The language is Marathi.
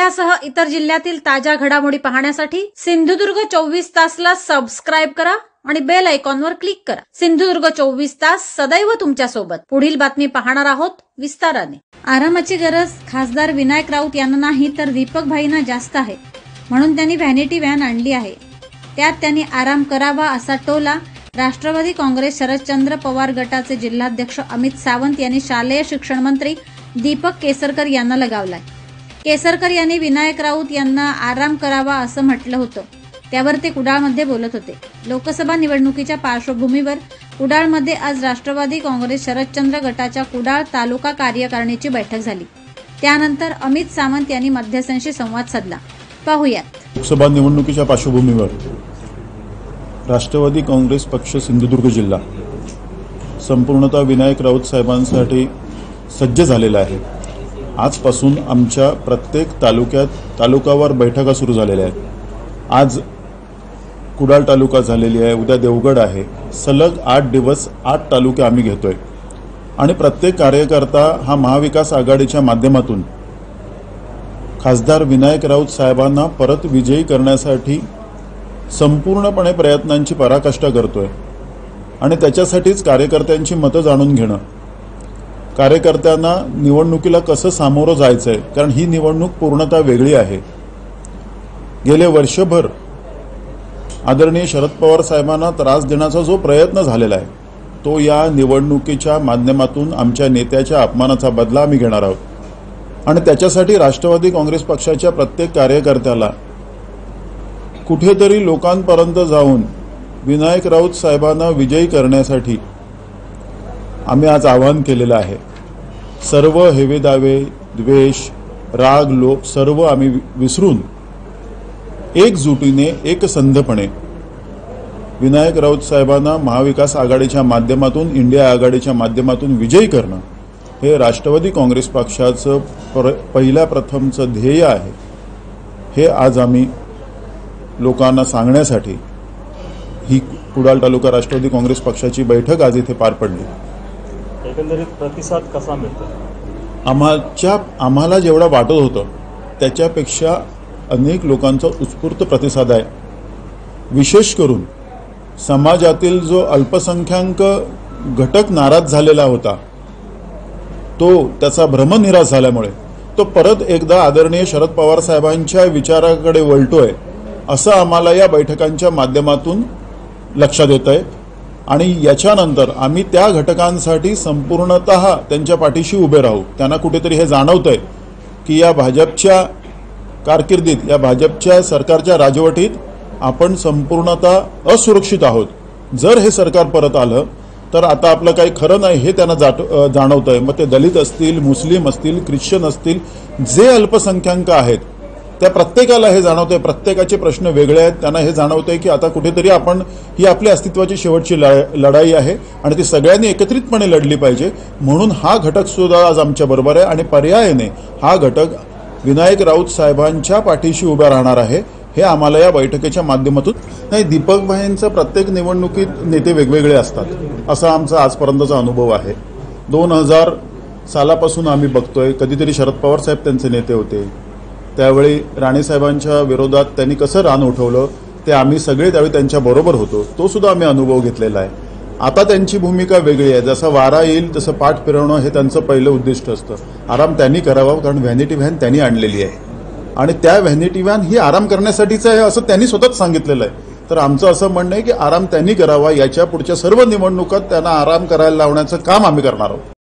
जिल्ह्यासह इतर जिल्ह्यातील ताज्या घडामोडी पाहण्यासाठी सिंधुदुर्ग 24 तासला सबस्क्राइब करा आणि बेल आयकॉनवर क्लिक करा। सिंधुदुर्ग 24 तास सदैव तुमच्या सोबत। पुढील बातमी पाहणार आहोत विस्ताराने। आरामाची गरज खासदार विनायक राऊत यांना नाही तर दीपक भाईंना जास्त आहे, म्हणून त्यांनी व्हॅनिटी व्हॅन आणली आहे। त्यात त्यांनी आराम करावा असा टोला राष्ट्रवादी काँग्रेस शरदचंद्र पवार गटाचे जिल्हाध्यक्ष अमित सावंत यांनी शालेय शिक्षण मंत्री दीपक केसरकर यांना लगावलाय। केसरकर यांनी विनायक राऊत यांना आराम करावा असं म्हटलं होतं, त्यावर ते कुडाळमध्ये बोलत होते। लोकसभा निवडणुकीच्या पार्श्वभूमीवर कुडाळमध्ये आज राष्ट्रवादी काँग्रेस शरदचंद्र गटाच्या कुडाळ तालुका कार्यकारिणीची बैठक झाली। त्यानंतर अमित सावंत यांनी मध्यस्थांशी संवाद साधला। पाहूयात। लोकसभा निवडणुकीच्या पार्श्वभूमीवर राष्ट्रवादी काँग्रेस पक्ष सिंधुदुर्ग जिल्हा संपूर्णतः विनायक राऊत साहेबांसाठी सज्ज झालेला आहे। आजपासून आमच्या प्रत्येक तालुक्यावर बैठका सुरू झालेल्या आहेत। आज कुडाळ तालुका झालेली आहे, उद्या देवगड आहे। सलग 8 दिवस 8 तालुके आम्ही घेतोय आणि प्रत्येक कार्यकर्ता हा महाविकास आघाडीच्या माध्यमातून खासदार विनायक राऊत साहेबांना परत विजयी करण्यासाठी संपूर्णपणे प्रयत्नांची पराकाष्ठा करतोय आणि त्याच्यासाठीच कार्यकर्त्यांची मतं जाणून घेणं, कार्यकर्त्यांना निवडणुकीला कसं सामोरं जायचंय, कारण ही निवडणूक पूर्णतः वेगळी आहे। गेले वर्षभर आदरणीय शरद पवार साहेबांना त्रास देण्याचा जो प्रयत्न झालेला आहे तो या निवडणुकीच्या माध्यमातून आमच्या नेत्याच्या अपमानाचा बदला आम्ही घेणार आहोत आणि त्याच्यासाठी राष्ट्रवादी काँग्रेस पक्षाच्या प्रत्येक कार्यकर्त्याला कुठेतरी लोकांपर्यंत जाऊन विनायक राऊत साहेबांना विजयी करण्यासाठी आम्ही आज आवाहन केलेलं आहे। सर्व हेवेदावे, द्वेष, राग, लोभ सर्व आम्ही विसरून एकजुटीने एकसंधपणे विनायक राऊत साहेबांना महाविकास आघाडीच्या माध्यमातून, इंडिया आघाडीच्या माध्यमातून विजयी करणं हे राष्ट्रवादी काँग्रेस पक्षाचं पहिल्या प्रथमचं ध्येय आहे। हे आज आम्ही लोकांना सांगण्यासाठी ही कुडाळ तालुका राष्ट्रवादी काँग्रेस पक्षाची बैठक आज इथे पार पडली। एकंदरीत प्रतिसाद कसा मिळतो? आम्हाला जेवढा वाटत होतं त्याच्यापेक्षा अनेक लोकांचा उत्स्फूर्त प्रतिसाद आहे। विशेष करून समाजातील जो अल्पसंख्याक घटक नाराज झालेला होता तो त्याचा भ्रमनिरास झाल्यामुळे तो परत एकदा आदरणीय शरद पवार साहेबांच्या विचाराकडे वळतोय असं आम्हाला या बैठकांच्या माध्यमातून लक्षात येतंय आणि याच्यानंतर आम्ही त्या घटकांसाठी संपूर्णतः त्यांच्या पाठीशी उभे राहू। त्यांना कुठेतरी हे जाणवतंय की या भाजपच्या कारकिर्दीत, या भाजपच्या सरकारच्या राजवटीत आपण संपूर्णतः असुरक्षित आहोत। जर हे सरकार परत आलं तर आता आपलं काही खरं नाही हे त्यांना जाणवतंय। मग ते दलित असतील, मुस्लिम असतील, ख्रिश्चन असतील, जे अल्पसंख्याक आहेत त्या प्रत्येकाला हे जाणवतंय। प्रत्येकाचे प्रश्न वेगळे आहेत। त्यांना हे जाणवतंय की आता कुठेतरी आपण ही आपल्या अस्तित्वाची शेवटची लढाई आहे आणि ती सगळ्यांनी एकत्रितपणे लढली पाहिजे। म्हणून हा घटक सुद्धा आज आमच्या बरोबर आहे आणि पर्यायाने हा घटक विनायक राऊत साहेबांच्या पाठीशी उभा राहणार आहे। हे आम्हाला या बैठकीच्या माध्यमातून नाही, दीपक भाईंचा प्रत्येक निवडणुकीत नेते वेगवेगळे असतात असा आमचा आजपर्यंतचा अनुभव आहे। 2000 सालापासून आम्ही बघतोय, कधीतरी शरद पवार साहेब त्यांचे नेते होते, त्यावेळी राणेसाहेबांच्या विरोधात त्यांनी कसं रान उठवलं ते आम्ही सगळे त्यावेळी त्यांच्या बरोबर होतो, तो सुद्धा आम्ही अनुभव घेतलेला आहे। आता त्यांची भूमिका वेगळी आहे। जसं वारा येईल तसं पाठ फिरवणं हे त्यांचं पहिलं उद्दिष्ट असतं। आराम त्यांनी करावा, कारण व्हॅनिटी व्हॅन त्यांनी आणलेली आहे आणि त्या व्हॅनिटी व्हॅन ही आराम करण्यासाठीच आहे असं त्यांनी स्वतःच सांगितलेलं आहे। तर आमचं असं म्हणणं आहे की आराम त्यांनी करावा, याच्या पुढच्या सर्व निवडणुकात त्यांना आराम करायला लावण्याचं काम आम्ही करणार आहोत।